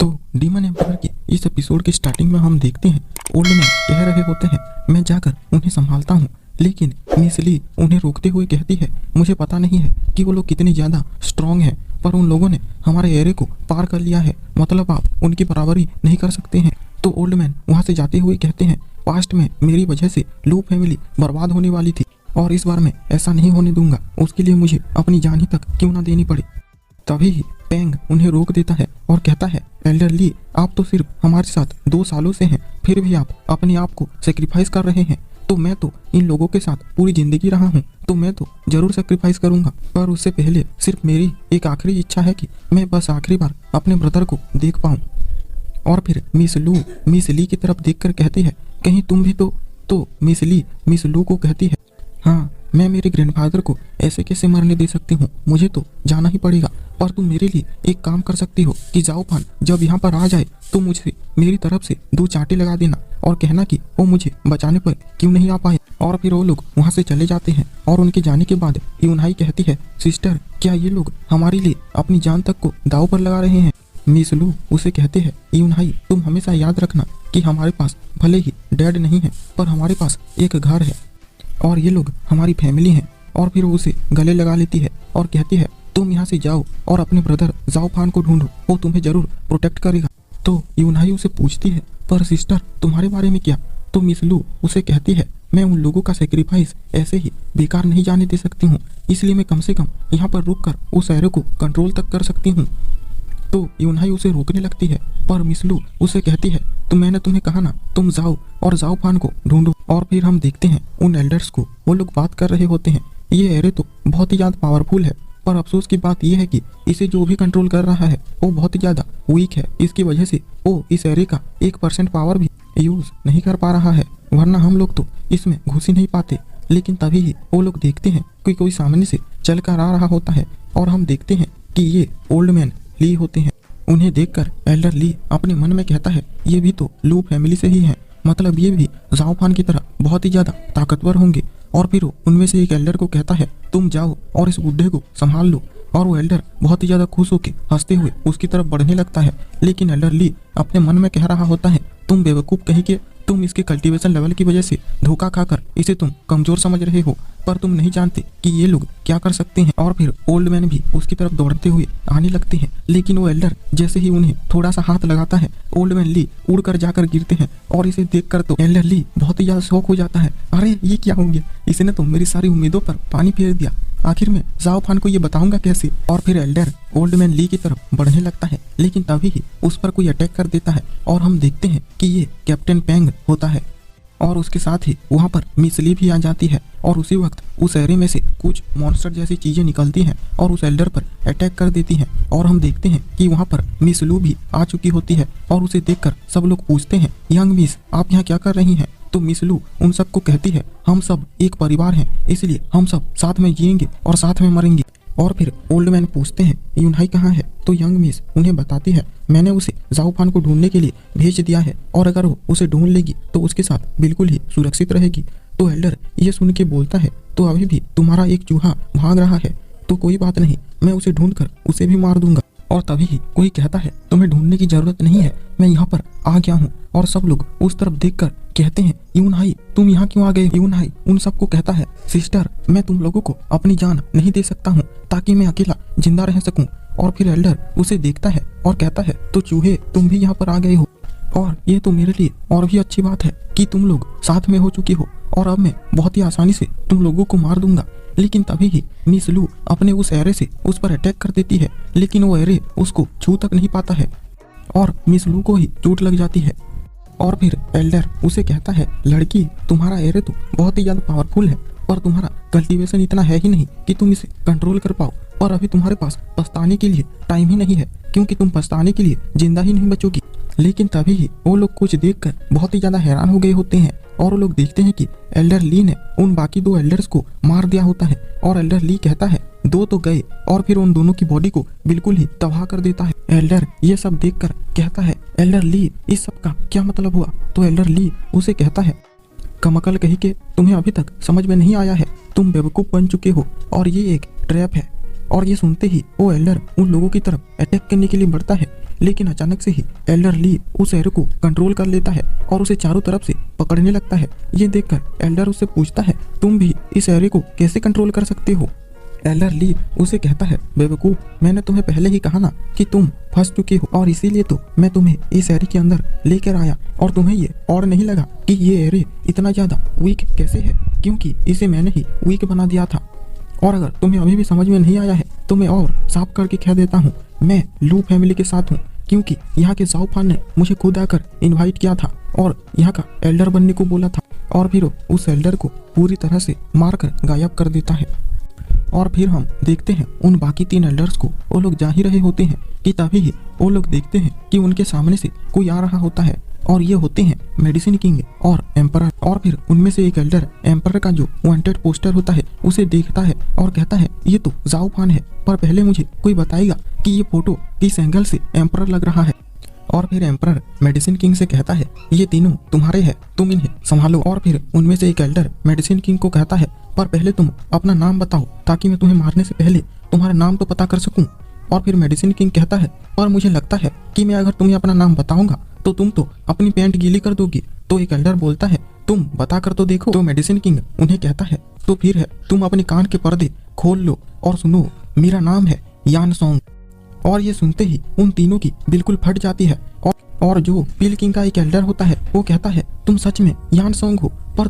तो demon empire की इस एपिसोड के स्टार्टिंग में हम देखते हैं ओल्ड मैन कह रहे होते हैं मैं जाकर उन्हें संभालता हूँ, लेकिन मिस ली उन्हें रोकते हुए कहती है मुझे पता नहीं है कि वो लोग कितने ज़्यादा स्ट्रांग हैं, पर उन लोगों ने हमारे एरिया को पार कर लिया है, मतलब आप उनकी बराबरी नहीं कर सकते हैं। तो ओल्ड मैन वहाँ से जाते हुए कहते हैं पास्ट में मेरी वजह से लू फैमिली बर्बाद होने वाली थी और इस बार मैं ऐसा नहीं होने दूंगा, उसके लिए मुझे अपनी जान ही तक क्यों ना देनी पड़े। तभी ही पेंग उन्हें रोक देता है और कहता है एल्डर ली, आप तो सिर्फ हमारे साथ 2 सालों से हैं, फिर भी आप अपने आप को सेक्रीफाइस कर रहे हैं। तो मैं तो इन लोगों के साथ पूरी जिंदगी रहा हूँ, तो मैं तो जरूर सेक्रीफाइस करूंगा, पर उससे पहले सिर्फ मेरी एक आखिरी इच्छा है कि मैं बस आखिरी बार अपने ब्रदर को देख पाऊँ। और फिर मिस ली की तरफ देखकर कहती है कहीं तुम भी तो मिस लू को कहती है हाँ, मैं मेरे ग्रैंडफादर को ऐसे कैसे मरने दे सकती हूँ, मुझे तो जाना ही पड़ेगा, पर तुम मेरे लिए एक काम कर सकती हो कि जाओ फान जब यहाँ पर आ जाए तो मुझे मेरी तरफ से 2 चांटे लगा देना और कहना कि वो मुझे बचाने पर क्यों नहीं आ पाए। और फिर वो लोग वहाँ से चले जाते हैं और उनके जाने के बाद यूनहाई कहती है सिस्टर, क्या ये लोग हमारे लिए अपनी जान तक को दाव पर लगा रहे हैं। मिस लू उसे कहते हैं यूनहाई, तुम हमेशा याद रखना कि हमारे पास भले ही डैड नहीं है, पर हमारे पास एक घर है और ये लोग हमारी फैमिली हैं। और फिर वो उसे गले लगा लेती है और कहती है तुम यहाँ से जाओ और अपने ब्रदर जाओ फान को ढूंढो, वो तुम्हें जरूर प्रोटेक्ट करेगा। तो यूनहाई उसे पूछती है पर सिस्टर तुम्हारे बारे में क्या। तो मिस लू उसे कहती है मैं उन लोगों का सेक्रीफाइस ऐसे ही बेकार नहीं जाने दे सकती हूँ, इसलिए मैं कम से कम यहाँ पर रुक कर उस एरो को कंट्रोल तक कर सकती हूँ। तो यूनहाई उसे रोकने लगती है, पर मिस लू उसे कहती है तो मैंने तुम्हें कहा ना, तुम जाओ और जाओ फान को ढूंढो। और फिर हम देखते हैं उन एल्डर्स को, वो लोग बात कर रहे होते हैं ये एरे तो बहुत ही ज़्यादा पावरफुल है, पर अफसोस की बात यह है कि इसे जो भी कंट्रोल कर रहा है वो बहुत ही ज़्यादा वीक है, इसकी वजह से वो इस एरे का 1% पावर भी यूज़ नहीं कर पा रहा है, वरना हम लोग तो इसमें घुस ही नहीं पाते। लेकिन तभी ही वो लोग देखते हैं कि कोई सामने से चल कर आ रहा होता है और हम देखते हैं कि ये ओल्ड मैन ली होते हैं। उन्हें देखकर एल्डर ली अपने मन में कहता है ये भी तो लू फैमिली से ही है, मतलब ये भी जाओ फान की तरह बहुत ही ज़्यादा ताकतवर होंगे। और फिर वो उनमें से एक एल्डर को कहता है तुम जाओ और इस बुढ़े को संभाल लो। और वो एल्डर बहुत ही ज़्यादा खुश होकर हंसते हुए उसकी तरफ बढ़ने लगता है, लेकिन एल्डर ली अपने मन में कह रहा होता है तुम बेवकूफ़ कहीं के, तुम इसके कल्टीवेशन लेवल की वजह से धोखा खाकर इसे तुम कमज़ोर समझ रहे हो, पर तुम नहीं जानते कि ये लोग क्या कर सकते हैं। और फिर ओल्ड मैन भी उसकी तरफ दौड़ते हुए आने लगते हैं, लेकिन वो एल्डर जैसे ही उन्हें थोड़ा सा हाथ लगाता है ओल्ड मैन ली उड़कर जाकर गिरते हैं। और इसे देखकर तो एल्डर ली बहुत ही ज़्यादा शौक हो जाता है, अरे ये क्या हो गया, इसने तो मेरी सारी उम्मीदों पर पानी फेर दिया, आखिर में जाओ फान को ये बताऊंगा कैसे। और फिर एल्डर ओल्ड मैन ली की तरफ बढ़ने लगता है, लेकिन तभी ही उस पर कोई अटैक कर देता है और हम देखते हैं कि ये कैप्टन पेंग होता है। और उसके साथ ही वहाँ पर मिस ली भी आ जाती है और उसी वक्त उस एरिया में से कुछ मॉन्स्टर जैसी चीजें निकलती हैं और उस एल्डर पर अटैक कर देती हैं। और हम देखते हैं कि वहाँ पर मिस लू भी आ चुकी होती है और उसे देखकर सब लोग पूछते हैं यंग मिस आप यहाँ क्या कर रही हैं। तो मिस लू उन सबको कहती है हम सब एक परिवार हैं, इसलिए हम सब साथ में जिएंगे और साथ में मरेंगे। और फिर ओल्ड मैन पूछते हैं यूनहाई कहाँ है। तो यंग मिस उन्हें बताती है मैंने उसे जाओ फान को ढूंढने के लिए भेज दिया है और अगर वो उसे ढूंढ लेगी तो उसके साथ बिल्कुल ही सुरक्षित रहेगी। तो एल्डर ये सुन के बोलता है तो अभी भी तुम्हारा एक चूहा भाग रहा है, तो कोई बात नहीं, मैं उसे ढूंढ कर उसे भी मार दूंगा। और तभी ही कोई कहता है तुम्हें ढूंढने की जरूरत नहीं है, मैं यहाँ पर आ गया हूँ। और सब लोग उस तरफ देखकर कहते हैं यूनहाई तुम यहाँ क्यों आ गए। यूनहाई उन सबको कहता है सिस्टर मैं तुम लोगों को अपनी जान नहीं दे सकता हूँ ताकि मैं अकेला जिंदा रह सकूँ। और फिर एल्डर उसे देखता है और कहता है तो चूहे तुम भी यहाँ पर आ गए हो, और ये तो मेरे लिए और भी अच्छी बात है कि तुम लोग साथ में हो चुकी हो और अब मैं बहुत ही आसानी से तुम लोगों को मार दूंगा। लेकिन तभी ही मिस लू अपने उस एरे से उस पर अटैक कर देती है, लेकिन वो एरे उसको छू तक नहीं पाता है और मिस लू को ही चोट लग जाती है। और फिर एल्डर उसे कहता है लड़की तुम्हारा एरे तो बहुत ही ज़्यादा पावरफुल है, पर तुम्हारा कल्टीवेशन इतना है ही नहीं कि तुम इसे कंट्रोल कर पाओ, और अभी तुम्हारे पास पछताने के लिए टाइम ही नहीं है, क्योंकि तुम पछताने के लिए जिंदा ही नहीं बचोगी। लेकिन तभी ही वो लोग कुछ देखकर बहुत ही ज़्यादा हैरान हो गए होते हैं और वो लोग देखते हैं कि एल्डर ली ने उन बाकी 2 एल्डर्स को मार दिया होता है। और एल्डर ली कहता है 2 तो गए, और फिर उन दोनों की बॉडी को बिल्कुल ही तबाह कर देता है। एल्डर ये सब देखकर कहता है एल्डर ली इस सब का क्या मतलब हुआ। तो एल्डर ली उसे कहता है कमकल कही के तुम्हें अभी तक समझ में नहीं आया है, तुम बेवकूफ़ बन चुके हो और ये एक ट्रैप है। और ये सुनते ही वो एल्डर उन लोगों की तरफ अटैक करने के लिए बढ़ता है, लेकिन अचानक से ही एल्डर ली उस एरो को कंट्रोल कर लेता है और उसे चारों तरफ से पकड़ने लगता है। ये देखकर एल्डर उससे पूछता है, तुम भी इस एरो को कैसे कंट्रोल कर सकते हो? एल्डर ली उसे कहता है, बेवकूफ, मैंने तुम्हें पहले ही कहा ना कि तुम फंस चुके हो और इसीलिए तो मैं तुम्हें इस एरे के अंदर लेकर आया। और तुम्हें ये और नहीं लगा कि ये एरे इतना ज्यादा वीक कैसे है, क्योंकि इसे मैंने ही वीक बना दिया था। और अगर तुम्हें अभी भी समझ में नहीं आया है तो मैं और साफ करके कह देता हूँ, मैं लू फैमिली के साथ हूँ, क्योंकि यहाँ के जाओ फान ने मुझे खुद आकर इन्वाइट किया था और यहाँ का एल्डर बनने को बोला था। और फिर उस एल्डर को पूरी तरह से मारकर गायब कर देता है। और फिर हम देखते हैं उन बाकी 3 एल्डर्स को, वो लोग जा ही रहे होते हैं कि तभी ही वो लोग देखते हैं कि उनके सामने से कोई आ रहा होता है और ये होते हैं मेडिसिन किंग और एम्परर। और फिर उनमें से एक एल्डर एम्परर का जो वांटेड पोस्टर होता है उसे देखता है और कहता है, ये तो जाओ फान है, पर पहले मुझे कोई बताएगा कि ये फोटो किस एंगल से एम्परर लग रहा है। और फिर एम्परर मेडिसिन किंग से कहता है, ये तीनों तुम्हारे हैं, तुम इन्हें संभालो। और फिर उनमें से एक एल्डर मेडिसिन किंग को कहता है, पर पहले तुम अपना नाम बताओ ताकि मैं तुम्हें मारने से पहले तुम्हारा नाम तो पता कर सकूं। और फिर मेडिसिन किंग कहता है, पर मुझे लगता है कि मैं अगर तुम्हें अपना नाम बताऊंगा तो तुम तो अपनी पैंट गीली कर दोगी। तो एक एल्डर बोलता है, तुम बता कर तो देखो। तो मेडिसिन किंग उन्हें कहता है, तो फिर है, तुम अपने कान के पर्दे खोल लो और सुनो, मेरा नाम है यान सोंग। और ये सुनते ही उन तीनों की बिल्कुल फट जाती है। और जो पील किंग का एक एल्डर होता है वो कहता है, तुम सच में यान सोंग हो, पर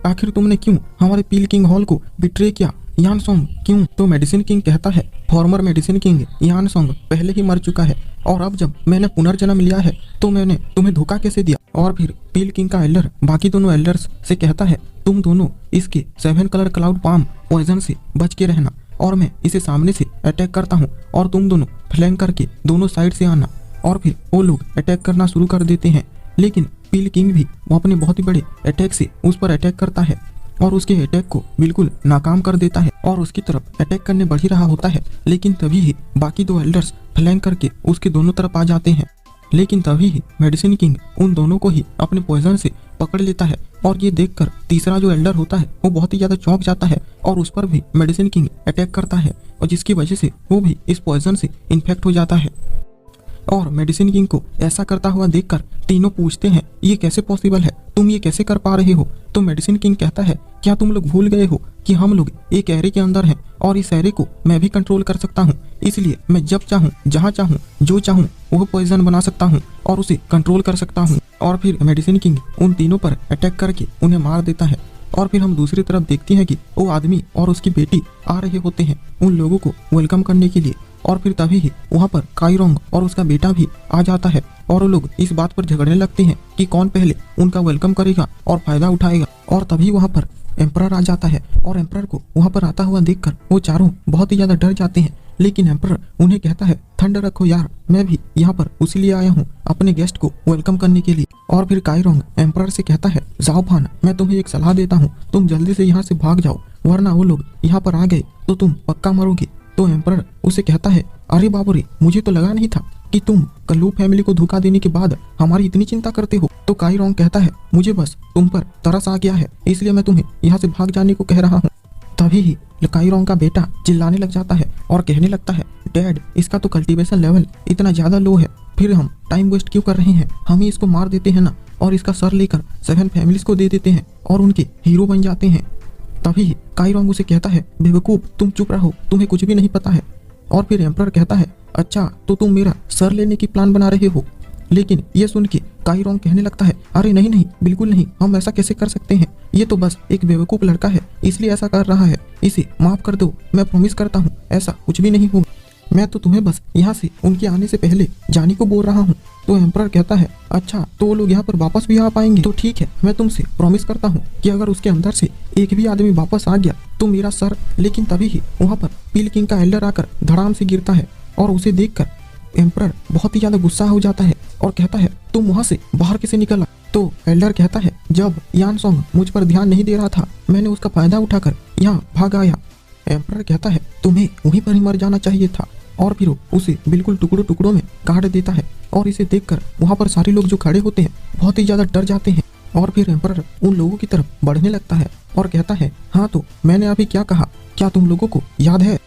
आखिर तुमने क्यों हमारे पील किंग हॉल को बिट्रे किया? यान सोंग क्यों? तो मेडिसिन किंग कहता है, फॉर्मर मेडिसिन किंग यान सोंग पहले ही मर चुका है और अब जब मैंने पुनर्जन्म लिया है तो मैंने तुम्हें धोखा कैसे दिया? और फिर पील किंग का एल्डर बाकी दोनों एल्डर्स से कहता है, तुम दोनों इसके 7 कलर क्लाउड पाम पॉइजन से बच के रहना और मैं इसे सामने से अटैक करता हूँ और तुम दोनों फ्लैंक करके दोनों साइड से आना। और फिर वो लोग अटैक करना शुरू कर देते हैं, लेकिन पील किंग भी वो अपने बहुत ही बड़े अटैक से उस पर अटैक करता है और उसके अटैक को बिल्कुल नाकाम कर देता है और उसकी तरफ अटैक करने बढ़ ही रहा होता है। लेकिन तभी ही बाकी 2 एल्डर्स फ्लैंक करके उसके दोनों तरफ आ जाते हैं। लेकिन तभी ही मेडिसिन किंग उन दोनों को ही अपने पॉइजन से पकड़ लेता है और ये देखकर तीसरा जो एल्डर होता है वो बहुत ही ज्यादा चौंक जाता है और उस पर भी मेडिसिन किंग अटैक करता है और जिसकी वजह से वो भी इस पॉइजन से इन्फेक्ट हो जाता है। और मेडिसिन किंग को ऐसा करता हुआ देखकर तीनों पूछते हैं, ये कैसे पॉसिबल है, तुम ये कैसे कर पा रहे हो? तो मेडिसिन किंग कहता है, क्या तुम लोग भूल गए हो कि हम लोग एक एरे के अंदर हैं और इस एरे को मैं भी कंट्रोल कर सकता हूँ, इसलिए मैं जब चाहूँ, जहाँ चाहूँ, जो चाहूँ वो पॉइजन बना सकता हूँ और उसे कंट्रोल कर सकता हूँ। और फिर मेडिसिन किंग उन तीनों पर अटैक करके उन्हें मार देता है। और फिर हम दूसरी तरफ देखते हैं कि वो आदमी और उसकी बेटी आ रहे होते हैं उन लोगों को वेलकम करने के लिए। और फिर तभी ही वहाँ पर काइरोंग और उसका बेटा भी आ जाता है और वो लोग इस बात पर झगड़ने लगते हैं कि कौन पहले उनका वेलकम करेगा और फायदा उठाएगा। और तभी वहाँ पर एम्परर आ जाता है और एम्परर को वहाँ पर आता हुआ देखकर वो चारों बहुत ही ज्यादा डर जाते हैं। लेकिन एम्परर उन्हें कहता है, ठंड रखो यार, मैं भी यहाँ पर उसीलिए आया हूँ अपने गेस्ट को वेलकम करने के लिए। और फिर काइरोंग एम्परर से कहता है, जाओ फान, मैं तुम्हें एक सलाह देता हूँ, तुम जल्दी से यहाँ से भाग जाओ, वरना वो लोग यहाँ पर आ गए तो तुम पक्का मरोगे। तो एम्परर उसे कहता है, अरे बाबू रे, मुझे तो लगा नहीं था कि तुम कल्लू फैमिली को धोखा देने के बाद हमारी इतनी चिंता करते हो। तो काइरोंग कहता है, मुझे बस तुम पर तरस आ गया है, इसलिए मैं तुम्हें यहाँ से भाग जाने को कह रहा हूँ। तभी ही काइरोंग का बेटा चिल्लाने लग जाता है और कहने लगता है, डैड, इसका तो कल्टीवेशन लेवल इतना ज्यादा लो है, फिर हम टाइम वेस्ट क्यों कर रहे हैं, हम ही इसको मार देते हैं ना और इसका सर लेकर 7 फैमिलीज को दे देते हैं और उनके हीरो बन जाते हैं। तभी काइरोंग उसे कहता है, बेवकूफ, तुम चुप रहो, तुम्हें कुछ भी नहीं पता है। और फिर एम्परर कहता है, अच्छा तो तुम मेरा सर लेने की प्लान बना रहे हो। लेकिन ये सुन के काइरोंग कहने लगता है, अरे नहीं नहीं, बिल्कुल नहीं, हम ऐसा कैसे कर सकते हैं, ये तो बस एक बेवकूफ लड़का है इसलिए ऐसा कर रहा है, इसे माफ कर दो, मैं प्रॉमिस करता हूँ ऐसा कुछ भी नहीं होगा, मैं तो तुम्हें बस यहाँ से उनके आने से पहले जाने को बोल रहा हूँ। तो एम्परर कहता है, अच्छा तो वो लोग यहाँ पर वापस भी आ पाएंगे? तो ठीक है, मैं तुमसे प्रॉमिस करता हूँ कि अगर उसके अंदर से एक भी आदमी वापस आ गया तो मेरा सर। लेकिन तभी ही वहाँ पर पील किंग का एल्डर आकर धड़ाम से गिरता है और उसे देखकर एम्परर बहुत ही ज्यादा गुस्सा हो जाता है और कहता है, तुम वहाँ से बाहर कैसे निकला? तो एल्डर कहता है, जब यान सोंग मुझ पर ध्यान नहीं दे रहा था, मैंने उसका फायदा उठाकर यहाँ भाग आया। एम्परर कहता है, तुम्हें वहीं पर ही मर जाना चाहिए था। और फिर उसे बिल्कुल टुकड़ों टुकड़ों में काट देता है और इसे देखकर वहाँ पर सारे लोग जो खड़े होते हैं बहुत ही ज्यादा डर जाते हैं। और फिर एम्परर उन लोगों की तरफ बढ़ने लगता है और कहता है, हाँ तो मैंने अभी क्या कहा, क्या तुम लोगों को याद है?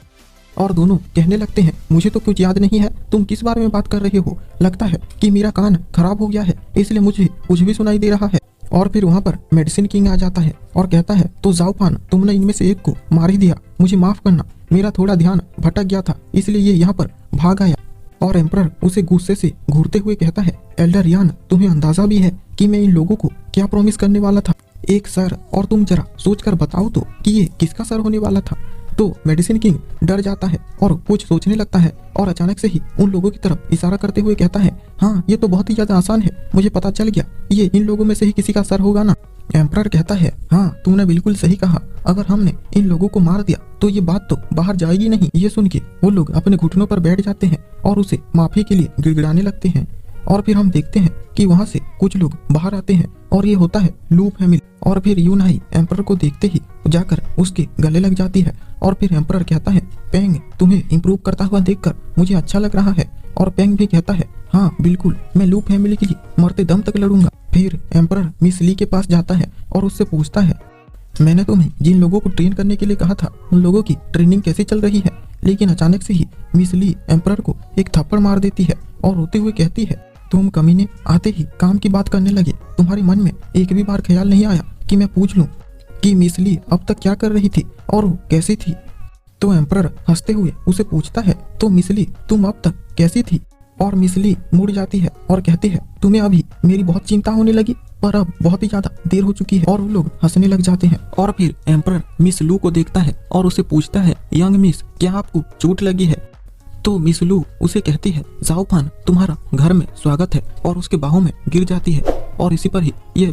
और दोनों कहने लगते हैं, मुझे तो कुछ याद नहीं है, तुम किस बारे में बात कर रहे हो? लगता है कि मेरा कान खराब हो गया है, इसलिए मुझे कुछ भी सुनाई दे रहा है। और फिर वहाँ पर मेडिसिन किंग आ जाता है और कहता है, तो जाओ फान, तुमने इनमें से एक को मार ही दिया, मुझे माफ करना, मेरा थोड़ा ध्यान भटक गया था, इसलिए ये यहाँ पर भाग आया। और एम्परर उसे गुस्से से घूरते हुए कहता है, एल्डर यान, तुम्हें अंदाजा भी है कि मैं इन लोगों को क्या प्रॉमिस करने वाला था? एक सर, और तुम जरा सोचकर बताओ तो कि ये किसका सर होने वाला था? तो मेडिसिन किंग डर जाता है और कुछ सोचने लगता है और अचानक से ही उन लोगों की तरफ इशारा करते हुए कहता है, हाँ ये तो बहुत ही ज्यादा आसान है, मुझे पता चल गया, ये इन लोगों में से ही किसी का सर होगा ना। एम्परर कहता है, हाँ तुमने बिल्कुल सही कहा, अगर हमने इन लोगों को मार दिया तो ये बात तो बाहर जाएगी नहीं। ये सुन के वो लोग अपने घुटनों पर बैठ जाते हैं और उसे माफी के लिए गिड़गिड़ाने लगते हैं। और फिर हम देखते हैं कि वहाँ से कुछ लोग बाहर आते हैं और ये होता है लू फैमिली। और फिर यूनाई एम्परर को देखते ही जाकर उसके गले लग जाती है और फिर एम्परर कहता है, पेंग तुम्हें इम्प्रूव करता हुआ देखकर मुझे अच्छा लग रहा है। और पेंग भी कहता है, हाँ बिल्कुल, मैं लू फैमिली के लिए मरते दम तक लड़ूंगा। फिर एम्परर मिस ली के पास जाता है और उससे पूछता है, मैंने तुम्हें जिन लोगों को ट्रेन करने के लिए कहा था उन लोगों की ट्रेनिंग कैसे चल रही है? लेकिन अचानक से ही मिस ली एम्परर को एक थप्पड़ मार देती है और रोते हुए कहती है, तुम कमीने आते ही काम की बात करने लगे, तुम्हारे मन में एक भी बार ख्याल नहीं आया कि मैं पूछ लूं कि मिस ली अब तक क्या कर रही थी और वो कैसी थी? तो एम्परर हंसते हुए उसे पूछता है, तो मिस ली तुम अब तक कैसी थी? और मिस ली मुड़ जाती है और कहती है, तुम्हें अभी मेरी बहुत चिंता होने लगी, पर अब बहुत ही ज्यादा देर हो चुकी है। और वो लोग हंसने लग जाते हैं। और फिर एम्परर मिस लू को देखता है और उसे पूछता है, यंग मिस क्या आपको चोट लगी है? तो मिस लू उसे कहती है, जाओ फान, तुम्हारा घर में स्वागत है, और उसके बाहों में गिर जाती है। और इसी पर ही ये